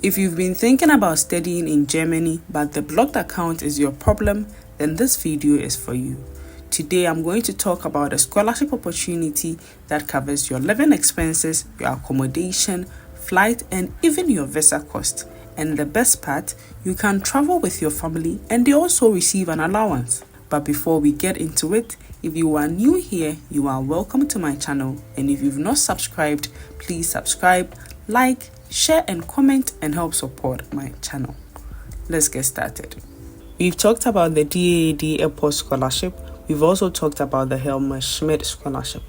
If you've been thinking about studying in Germany but the blocked account is your problem, then this video is for you. Today I'm going to talk about a scholarship opportunity that covers your living expenses, your accommodation, flight, and even your visa cost. And the best part, you can travel with your family and they also receive an allowance. But before we get into it, if you are new here, you are welcome to my channel. And if you've not subscribed, please subscribe, like, share and comment and help support my channel. Let's get started. We've talked about the DAAD Airport Scholarship. We've also talked about the Helmer Schmidt Scholarship.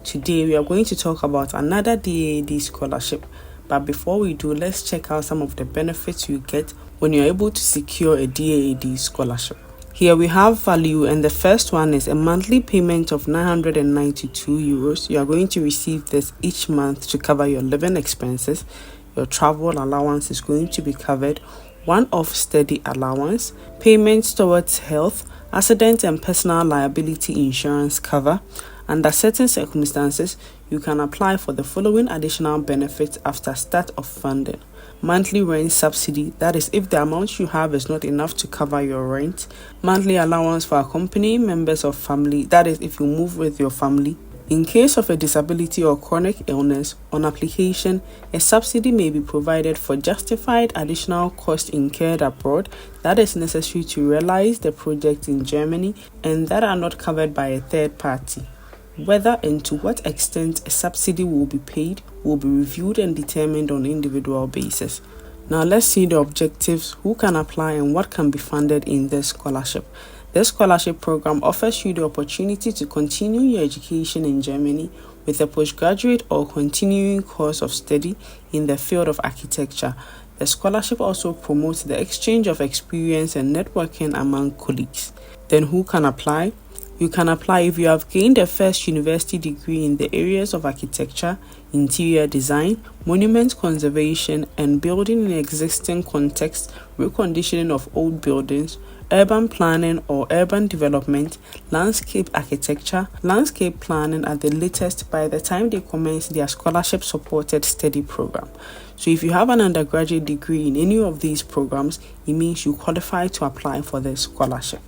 Today we are going to talk about another DAAD scholarship. But before we do, let's check out some of the benefits you get when you're able to secure a DAAD scholarship. Here we have value, and the first one is a monthly payment of 992 euros. You are going to receive this each month to cover your living expenses. Your travel allowance is going to be covered, one-off study allowance, payments towards health, accident and personal liability insurance cover. Under certain circumstances, you can apply for the following additional benefits after start of funding. Monthly rent subsidy, that is if the amount you have is not enough to cover your rent. Monthly allowance for accompanying members of family, that is if you move with your family. In case of a disability or chronic illness, on application, a subsidy may be provided for justified additional costs incurred abroad that is necessary to realize the project in Germany and that are not covered by a third party. Whether and to what extent a subsidy will be paid will be reviewed and determined on an individual basis. Now let's see the objectives, who can apply and what can be funded in this scholarship. This scholarship program offers you the opportunity to continue your education in Germany with a postgraduate or continuing course of study in the field of architecture. The scholarship also promotes the exchange of experience and networking among colleagues. Then who can apply? You can apply if you have gained a first university degree in the areas of architecture, interior design, monument conservation and building in existing context, reconditioning of old buildings, urban planning or urban development, landscape architecture, landscape planning at the latest by the time they commence their scholarship-supported study program. So if you have an undergraduate degree in any of these programs, it means you qualify to apply for the scholarship.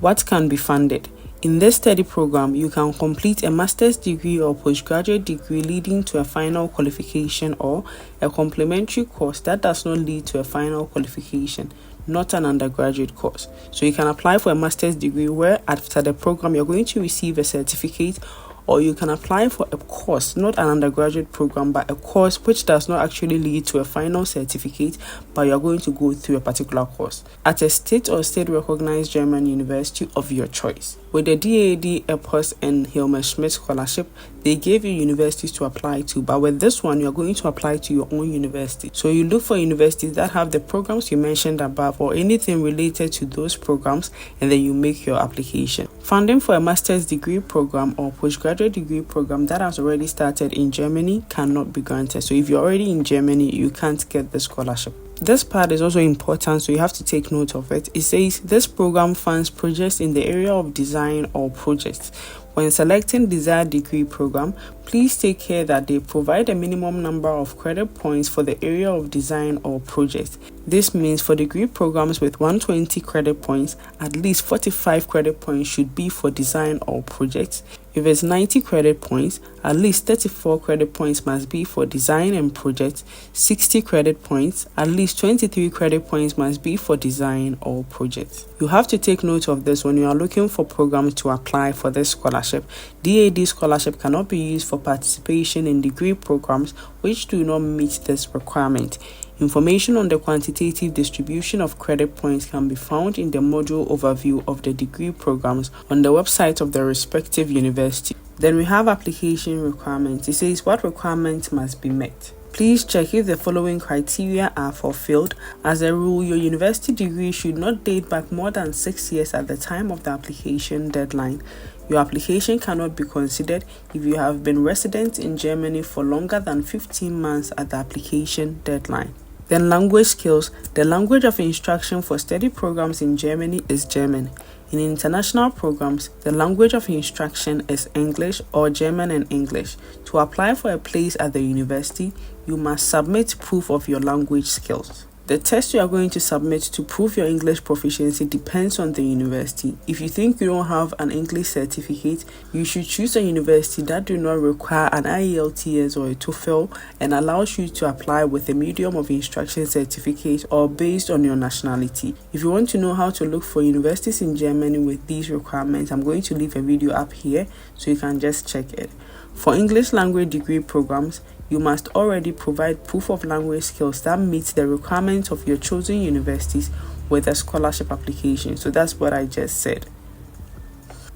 What can be funded? In this study program, you can complete a master's degree or postgraduate degree leading to a final qualification or a complementary course that does not lead to a final qualification, not an undergraduate course. So you can apply for a master's degree where after the program you're going to receive a certificate, or you can apply for a course, not an undergraduate program, but a course which does not actually lead to a final certificate, but you're going to go through a particular course at a state or state-recognized German university of your choice. With the DAAD, Airports and Helmer Schmidt Scholarship, they gave you universities to apply to, but with this one, you're going to apply to your own university. So you look for universities that have the programs you mentioned above or anything related to those programs, and then you make your application. Funding for a master's degree program or postgraduate degree program that has already started in Germany cannot be granted. So if you're already in Germany, you can't get the scholarship. This part is also important, so you have to take note of it. It says this program funds projects in the area of design or projects. When selecting desired degree program, please take care that they provide a minimum number of credit points for the area of design or project. This means for degree programs with 120 credit points, at least 45 credit points should be for design or projects. If it's 90 credit points, at least 34 credit points must be for design and project. 60 credit points, at least 23 credit points must be for design or project. You have to take note of this when you are looking for programs to apply for this scholarship. DAAD scholarship cannot be used for participation in degree programs which do not meet this requirement. Information on the quantitative distribution of credit points can be found in the module overview of the degree programs on the website of the respective university. Then we have application requirements. It says what requirements must be met. Please check if the following criteria are fulfilled. As a rule, your university degree should not date back more than 6 years at the time of the application deadline. Your application cannot be considered if you have been resident in Germany for longer than 15 months at the application deadline. Then language skills. The language of instruction for study programs in Germany is German. In international programs, the language of instruction is English or German and English. To apply for a place at the university, you must submit proof of your language skills. The test you are going to submit to prove your English proficiency depends on the university. If you think you don't have an English certificate, you should choose a university that do not require an IELTS or a TOEFL and allows you to apply with a medium of instruction certificate or based on your nationality. If you want to know how to look for universities in Germany with these requirements, I'm going to leave a video up here so you can just check it. For English language degree programs, you must already provide proof of language skills that meets the requirements of your chosen universities with a scholarship application. So that's what I just said.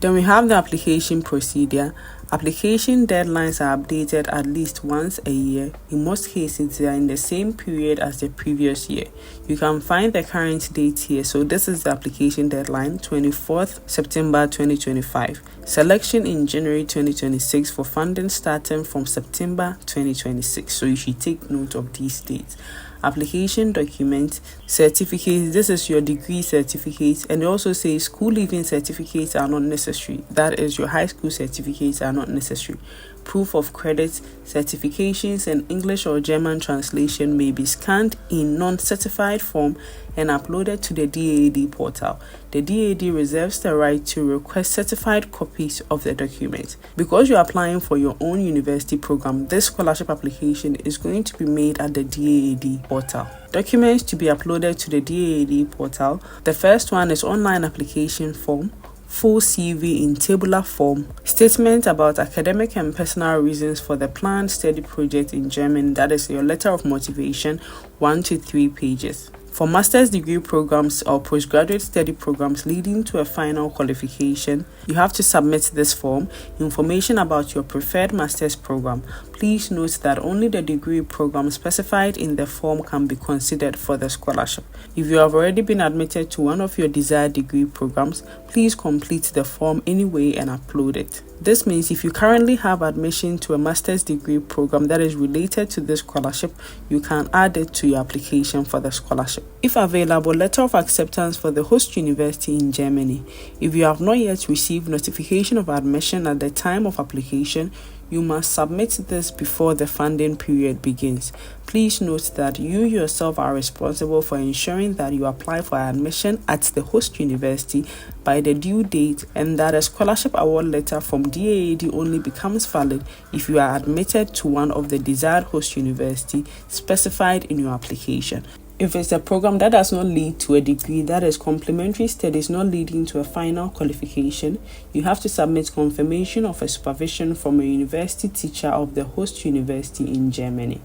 Then we have the application procedure. Application deadlines are updated at least once a year. In most cases, they are in the same period as the previous year. You can find the current date here. So this is the application deadline, 24th September 2025. Selection in January 2026 for funding starting from September 2026. So you should take note of these dates. Application documents, certificates. This is your degree certificate, and it also says school leaving certificates are not necessary. That is, your high school certificates are not necessary. Proof of credits, certifications, and English or German translation may be scanned in non-certified form and uploaded to the DAAD portal. The DAAD reserves the right to request certified copies of the document. Because you're applying for your own university program, this scholarship application is going to be made at the DAAD portal. Documents to be uploaded to the DAAD portal. The first one is online application form, full CV in tabular form, statement about academic and personal reasons for the planned study project in German, that is your letter of motivation, 1 to 3 pages. For master's degree programs or postgraduate study programs leading to a final qualification, you have to submit this form, information about your preferred master's program. Please note that only the degree program specified in the form can be considered for the scholarship. If you have already been admitted to one of your desired degree programs, please complete the form anyway and upload it. This means if you currently have admission to a master's degree program that is related to this scholarship, you can add it to your application for the scholarship. If available, letter of acceptance for the host university in Germany. If you have not yet received notification of admission at the time of application, you must submit this before the funding period begins. Please note that you yourself are responsible for ensuring that you apply for admission at the host university by the due date, and that a scholarship award letter from DAAD only becomes valid if you are admitted to one of the desired host university specified in your application. If it's a program that does not lead to a degree, that is complementary studies not leading to a final qualification, you have to submit confirmation of a supervision from a university teacher of the host university in Germany.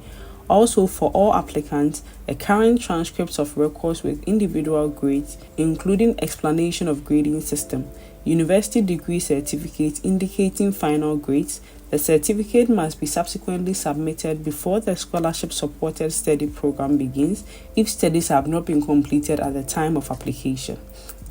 Also, for all applicants, a current transcript of records with individual grades, including explanation of grading system, university degree certificate indicating final grades. The certificate must be subsequently submitted before the scholarship-supported study program begins if studies have not been completed at the time of application.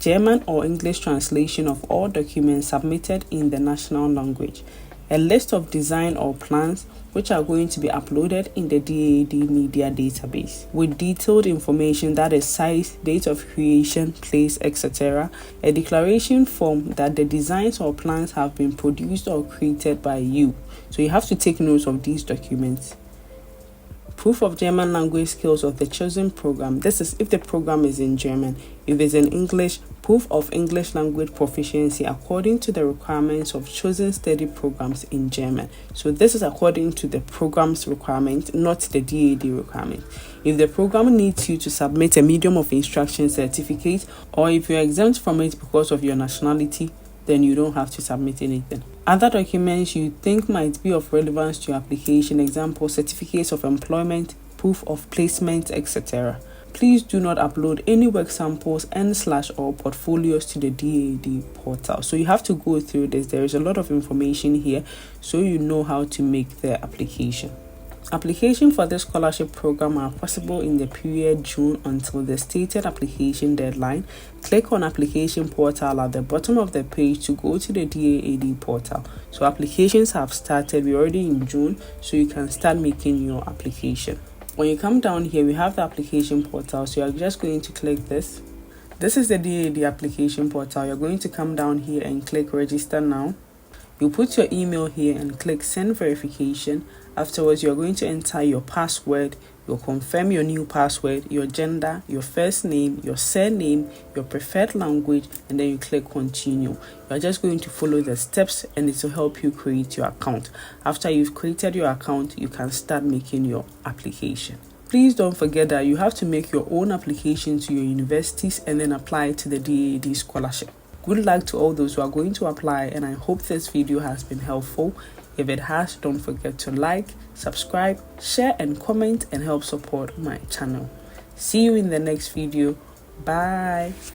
German or English translation of all documents submitted in the national language. A list of design or plans which are going to be uploaded in the DAAD media database with detailed information, that is size, date of creation, place, etc. A declaration form that the designs or plans have been produced or created by you. So you have to take note of these documents. Proof of German language skills of the chosen program. This is if the program is in German. If it's in English, proof of English language proficiency according to the requirements of chosen study programs in German. So this is according to the program's requirement, not the DAAD requirement. If the program needs you to submit a medium of instruction certificate, or if you're exempt from it because of your nationality, then you don't have to submit anything. Other documents you think might be of relevance to your application, example, certificates of employment, proof of placement, etc. Please do not upload any work samples and/or portfolios to the DAAD portal. So you have to go through this. There is a lot of information here, so you know how to make the application. Application for this scholarship program are possible in the period June until the stated application deadline. Click on application portal at the bottom of the page to go to the DAAD portal. So applications have started. We're already in June, so you can start making your application. When you come down here, we have the application portal. So you're just going to click this. This is the DAAD application portal. You're going to come down here and click register now. You put your email here and click send verification. Afterwards, you're going to enter your password. You'll confirm your new password, your gender, your first name, your surname, your preferred language, and then you click continue. You're just going to follow the steps and it will help you create your account. After you've created your account, you can start making your application. Please don't forget that you have to make your own application to your universities and then apply to the DAAD scholarship. Good luck to all those who are going to apply, and I hope this video has been helpful. If it has, don't forget to like, subscribe, share and comment and help support my channel. See you in the next video. Bye.